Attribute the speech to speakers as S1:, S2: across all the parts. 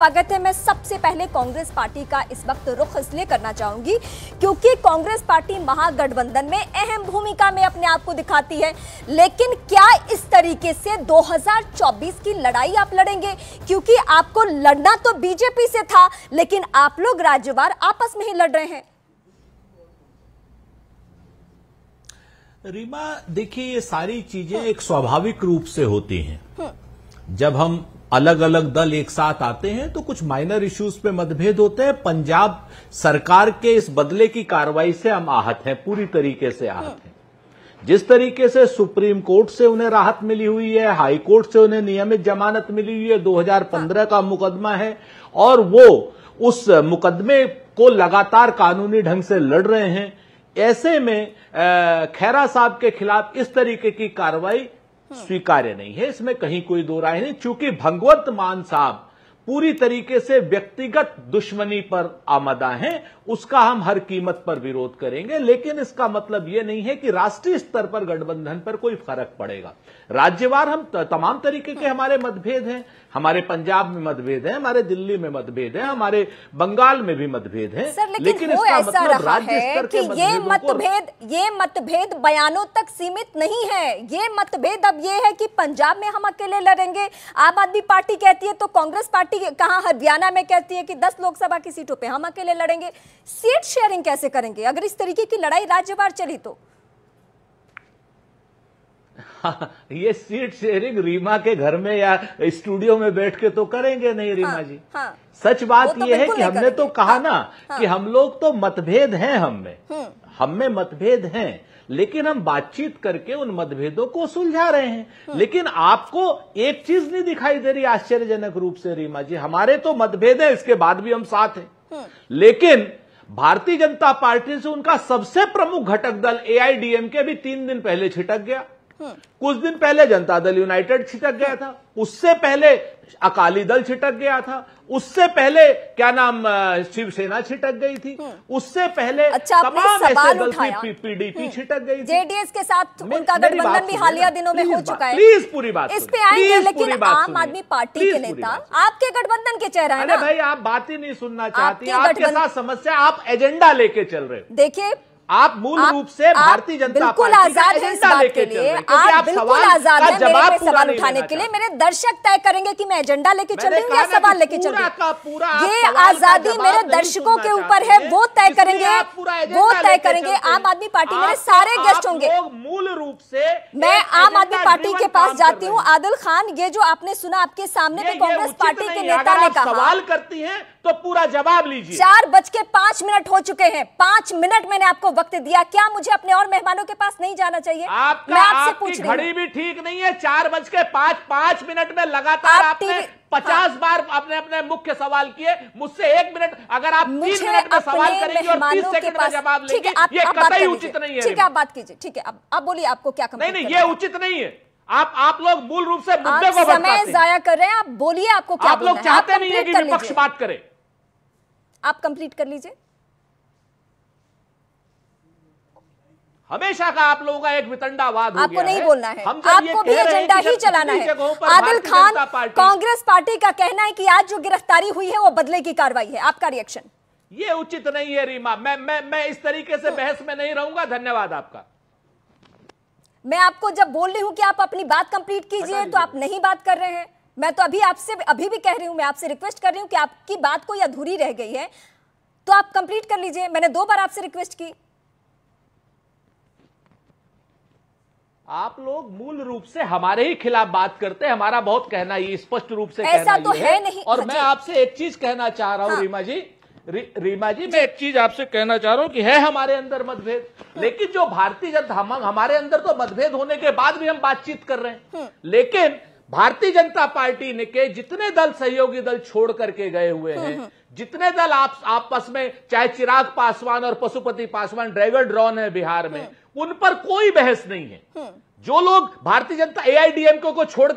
S1: स्वागत है। मैं सबसे पहले कांग्रेस पार्टी का इस वक्त रुख इसलिए करना चाहूंगी क्योंकि कांग्रेस पार्टी महागठबंधन में अहम भूमिका में अपने आप को दिखाती है। लेकिन क्या इस तरीके से 2024 की लड़ाई आप लड़ेंगे? क्योंकि आपको लड़ना तो बीजेपी से था, लेकिन आप लोग राज्यवार आपस में ही लड़ रहे हैं।
S2: रीमा, देखिए, ये सारी चीजें एक स्वाभाविक रूप से होती हैं। जब हम अलग अलग दल एक साथ आते हैं तो कुछ माइनर इश्यूज पे मतभेद होते हैं। पंजाब सरकार के इस बदले की कार्रवाई से हम आहत हैं, पूरी तरीके से आहत हैं। जिस तरीके से सुप्रीम कोर्ट से उन्हें राहत मिली हुई है, हाई कोर्ट से उन्हें नियमित जमानत मिली हुई है, 2015 का मुकदमा है और वो उस मुकदमे को लगातार कानूनी ढंग से लड़ रहे हैं। ऐसे में खैरा साहब के खिलाफ इस तरीके की कार्रवाई स्वीकार्य नहीं है, इसमें कहीं कोई दो राय नहीं। चूंकि भगवंत मान साहब पूरी तरीके से व्यक्तिगत दुश्मनी पर आमदा हैं, उसका हम हर कीमत पर विरोध करेंगे। लेकिन इसका मतलब यह नहीं है कि राष्ट्रीय स्तर पर गठबंधन पर कोई फर्क पड़ेगा। राज्यवार हम तमाम तरीके के हमारे मतभेद हैं। हमारे पंजाब में मतभेद है, हमारे दिल्ली में मतभेद है, हमारे बंगाल में भी मतभेद है।
S1: लेकिन इसका मतलब राज्य स्तर के ये मतभेद बयानों तक सीमित नहीं है। ये मतभेद अब ये है कि पंजाब में हम अकेले लड़ेंगे, आम आदमी पार्टी कहती है, तो कांग्रेस पार्टी कहां हरियाणा में कहती है कि 10 लोकसभा की सीटों पे हम अकेले लड़ेंगे। सीट शेयरिंग कैसे करेंगे अगर इस तरीके की लड़ाई राज्यवार चली तो?
S2: ये सीट शेयरिंग रीमा के घर में या स्टूडियो में बैठ के तो करेंगे नहीं रीमा जी। सच बात तो ये है कि हमने तो कहा ना कि हम लोग तो मतभेद हैं, हम में मतभेद हैं, लेकिन हम बातचीत करके उन मतभेदों को सुलझा रहे हैं। लेकिन आपको एक चीज नहीं दिखाई दे रही आश्चर्यजनक रूप से रीमा जी, हमारे तो मतभेद है, इसके बाद भी हम साथ हैं। लेकिन भारतीय जनता पार्टी से उनका सबसे प्रमुख घटक दल एआईडीएमके भी 3 दिन पहले छिटक गया। कुछ दिन पहले जनता दल यूनाइटेड छिटक गया था, उससे पहले अकाली दल छिटक गया था, उससे पहले क्या नाम शिवसेना छिटक गई थी, उससे पहले तमाम ऐसे दल पीडीपी छिटक गई थी।
S1: जेडीएस के साथ उनका गठबंधन भी हालिया दिनों में हो चुका है।
S2: प्लीज पूरी बात
S1: इस पे आएंगे, लेकिन आम आदमी पार्टी के नेता आपके गठबंधन के चेहरा है ना।
S2: अरे भाई, आप बात ही नहीं सुनना चाहती, आपके साथ समस्या, आप एजेंडा लेके चल रहे।
S1: देखिए,
S2: आप मूल रूप से भारतीय जनता पार्टी का एजेंडा लेके चल रहे हैं, क्योंकि आप
S1: बिल्कुल आजाद हैं मेरे पे सवाल उठाने के लिए। मेरे दर्शक तय करेंगे कि मैं एजेंडा लेके चल रही हूँ या सवाल लेके चल रही हूँ। ये आजादी मेरे दर्शकों के ऊपर है, वो तय करेंगे, वो तय करेंगे। आम आदमी पार्टी मेरे सारे गेस्ट होंगे।
S2: मूल रूप से
S1: मैं आम आदमी पार्टी के पास जाती हूँ। आदिल खान, ये जो आपने सुना आपके सामने पे कांग्रेस पार्टी के नेता ने कहा,
S2: सवाल करती हैं तो पूरा जवाब लीजिए।
S1: 4:05 हो चुके हैं, 5 मिनट मैंने आपको वक्त दिया। क्या मुझे अपने और मेहमानों के पास नहीं जाना चाहिए? मैं आपसे पूछ रही हूं।
S2: घड़ी भी ठीक नहीं है। 4:05 में लगातार आपने 50 बार आपने अपने मुख्य सवाल किए। मुझसे 1 मिनट, अगर आप 3 मिनट में सवाल करेंगे और 30 सेकंड में जवाब लेंगे, ये कतई उचित नहीं है।
S1: ठीक है, आप बात कीजिए। ठीक है, अब बोलिए, आपको क्या कंप्लेंट?
S2: नहीं, ये उचित नहीं है। आप लोग मूल रूप से मुद्दे को
S1: समय जाया कर रहे हैं। आप बोलिए, आपको क्या?
S2: आप लोग चाहते नहीं है कि विपक्ष बात करे।
S1: आप कंप्लीट कर लीजिए।
S2: हमेशा का आप लोगों का एक वितंडावाद हो
S1: आपको नहीं बोलना है, आपको भी एजेंडा ही चलाना है। आदिल खान, कांग्रेस पार्टी का कहना है कि आज जो गिरफ्तारी हुई है वो बदले की कार्रवाई है। आपका रिएक्शन?
S2: ये उचित नहीं है रीमा। मैं इस तरीके से बहस में नहीं रहूंगा। धन्यवाद आपका।
S1: मैं आपको जब बोल रही हूं कि आप अपनी बात कंप्लीट कीजिए तो आप नहीं बात कर रहे हैं। मैं तो अभी भी कह रही हूं, मैं आपसे रिक्वेस्ट कर रही हूं कि आपकी बात कोई अधूरी रह गई है तो आप कंप्लीट कर लीजिए। मैंने 2 बार आपसे रिक्वेस्ट की।
S2: आप लोग मूल रूप से हमारे ही खिलाफ बात करते हैं। हमारा बहुत कहना ये स्पष्ट रूप से
S1: ऐसा तो है नहीं।
S2: और मैं आपसे एक चीज कहना चाह रहा हूं रीमा जी, मैं एक चीज आपसे कहना चाह रहा हूं कि है हमारे अंदर मतभेद, लेकिन जो भारतीय जनता, हमारे अंदर तो मतभेद होने के बाद भी हम बातचीत कर रहे हैं। लेकिन भारतीय जनता पार्टी ने के जितने दल सहयोगी दल छोड़ करके गए हुए हैं, जितने दल आपस में, चाहे चिराग पासवान और पशुपति पासवान ड्रैगन ड्रॉन है बिहार में, उन पर कोई बहस नहीं है। जो लोग भारतीय जनता एआईडीएमके को छोड़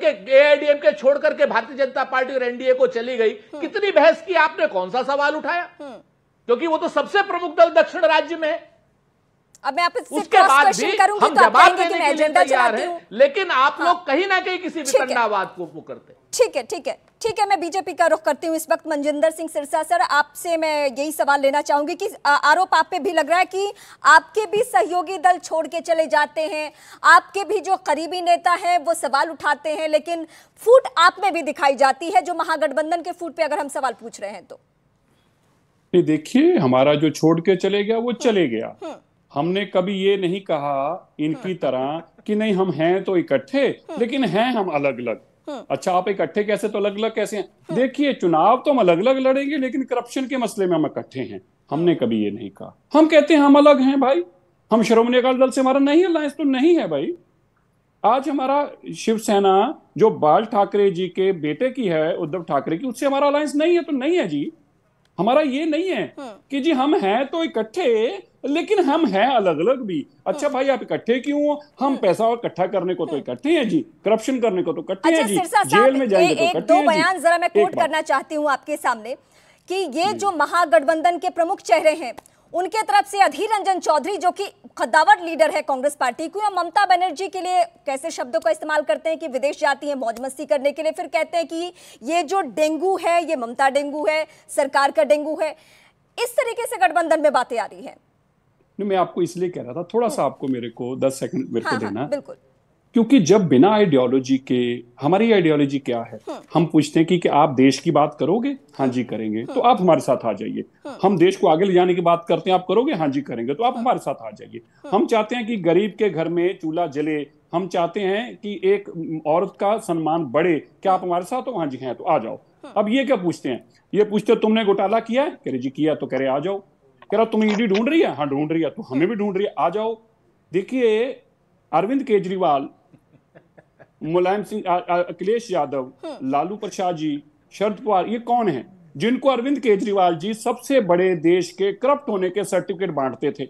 S2: करके भारतीय जनता पार्टी और एनडीए को चली गई, कितनी बहस की आपने? कौन सा सवाल उठाया? क्योंकि वो तो सबसे प्रमुख दल दक्षिण राज्य में है।
S1: अब मैं आपसे
S3: उसके बाद भी
S1: करूंगी
S3: हम
S1: तो आप
S3: जवाब
S1: कहेंगे
S3: देने
S1: कि
S3: के
S1: मैं
S3: लिए
S1: एजेंडा
S3: तैयार
S1: चलाती
S3: हैं,
S1: हूं।
S3: लेकिन आप लोग कहीं ना कहीं किसी वितंडावाद को वो करते हैं।
S1: ठीक है, मैं बीजेपी का रुख करती हूँ इस वक्त। मनजिंदर सिंह सिरसा सर, आपसे मैं यही सवाल लेना चाहूंगी कि आरोप आप पे भी लग रहा है कि आपके भी सहयोगी दल छोड़ के चले जाते हैं, आपके भी जो करीबी नेता हैं वो सवाल उठाते हैं, लेकिन फूट आप में भी दिखाई जाती है, जो महागठबंधन के फूट पे अगर हम सवाल पूछ रहे हैं तो।
S4: नहीं, देखिए, हमारा जो छोड़ के चले गया वो चले गया। हमने कभी ये नहीं कहा इनकी तरह कि नहीं हम हैं तो इकट्ठे, लेकिन हैं हम अलग अलग। अच्छा, आप इकट्ठे कैसे तो अलग अलग कैसे हैं? देखिए, चुनाव तो हम अलग अलग लड़ेंगे, लेकिन करप्शन के मसले में हम इकट्ठे हैं। हमने कभी ये नहीं कहा। हम कहते हैं हम अलग हैं भाई। हम श्रोमणी अकाली दल से हमारा नहीं अलायंस तो नहीं है भाई। आज हमारा शिवसेना जो बाल ठाकरे जी के बेटे की है, उद्धव ठाकरे की, उससे हमारा अलायंस नहीं है तो नहीं है जी। हमारा ये नहीं है कि जी हम हैं तो इकट्ठे, लेकिन हम हैं अलग अलग भी। अच्छा भाई, आप इकट्ठे क्यों हो? हम पैसा इकट्ठा करने को तो इकट्ठे हैं जी, करप्शन करने को तो इकट्ठे हैं जी, जेल में जाएंगे तो इकट्ठे हैं जी।
S1: दो बयान जरा मैं कोट करना चाहती हूं आपके सामने कि ये जो महागठबंधन के प्रमुख चेहरे हैं, उनके तरफ से अधीर रंजन चौधरी जो कि कद्दावर लीडर है कांग्रेस पार्टी को, या ममता बनर्जी के लिए कैसे शब्दों का इस्तेमाल करते हैं कि विदेश जाती हैं मौज मस्ती करने के लिए, फिर कहते हैं कि ये जो डेंगू है ये ममता डेंगू है, सरकार का डेंगू है। इस तरीके से गठबंधन में बातें आ रही हैं।
S4: मैं आपको इसलिए कह रहा था, थोड़ा सा आपको मेरे को 10 सेकंड मेरे को देना।
S1: बिल्कुल।
S4: क्योंकि जब बिना आइडियोलॉजी के, हमारी आइडियोलॉजी क्या है, हम पूछते हैं कि आप देश की बात करोगे? हाँ जी करेंगे, तो आप हमारे साथ आ जाइए। हम देश को आगे ले जाने की बात करते हैं, आप करोगे? हाँ जी करेंगे, तो आप हमारे साथ आ जाइए। हम चाहते हैं कि गरीब के घर में चूल्हा जले, हम चाहते हैं कि एक औरत का सम्मान बढ़े, क्या आप हमारे साथ हो? हाँ जी हैं, तो आ जाओ। अब ये क्या पूछते हैं? ये पूछते तुमने घोटाला किया है? कह रहे जी किया, तो कह रहे आ जाओ। कह रहा तुम ईडी ढूंढ रही है? हाँ ढूंढ रही है, तो हमें भी ढूंढ रही है, आ जाओ। देखिए, अरविंद केजरीवाल, मुलायम सिंह, अखिलेश यादव, लालू प्रसाद जी, शरद पवार, ये कौन है जिनको अरविंद केजरीवाल जी सबसे बड़े देश के करप्ट होने के सर्टिफिकेट बांटते थे?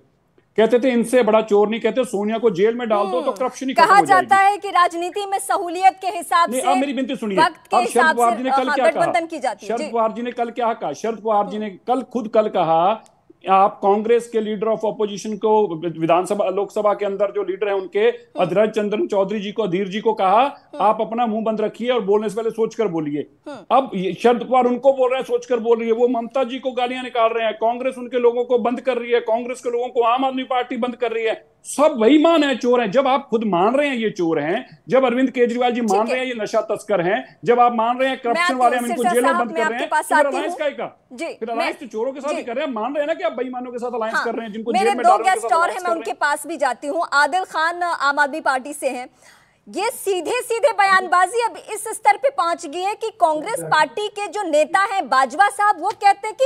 S4: कहते थे इनसे बड़ा चोर नहीं, कहते सोनिया को जेल में डाल दो तो करप्शन ही खत्म हो जाएगी।
S1: कहा जाता है कि राजनीति में सहूलियत के हिसाब से,
S4: अब मेरी बिनती सुनिए। अब शरद पवार जी ने कल क्या कहा? शरद पवार जी ने कल क्या कहा? शरद पवार जी ने कल कहा, आप कांग्रेस के लीडर ऑफ ऑपोजिशन को, विधानसभा लोकसभा के अंदर जो लीडर हैं उनके, अधीर चंद्र चौधरी जी को, अधीर जी को कहा आप अपना मुंह बंद रखिए और बोलने से पहले सोचकर बोलिए। अब शरद पवार उनको बोल रहे हैं सोचकर बोल रही है, वो ममता जी को गालियां निकाल रहे हैं, कांग्रेस उनके लोगों को बंद कर रही है, कांग्रेस के लोगों को आम आदमी पार्टी बंद कर रही है। सब वही मान है, चोर हैं। जब आप खुद मान रहे हैं ये चोर हैं, जब अरविंद केजरीवाल जी मान रहे हैं ये नशा तस्कर हैं, जब आप मान रहे हैं करप्शन वाले हम इनको जेल में बंद कर रहे हैं, फिर अलायंस फिर अलायंस तो चोरों के साथ ही कर रहे हैं। मान रहे हैं ना कि आप बेईमानों के साथ अलायंस कर रहे हैं, जिनको
S1: मेरे दो गेस्ट और हैं, मैं उनके पास भी जाती हूँ। आदिल खान आम आदमी पार्टी से हैं। ये सीधे सीधे बयानबाजी अब इस स्तर पे पहुंच गई है कि कांग्रेस पार्टी के जो नेता हैं बाजवा साहब, वो कहते हैं कि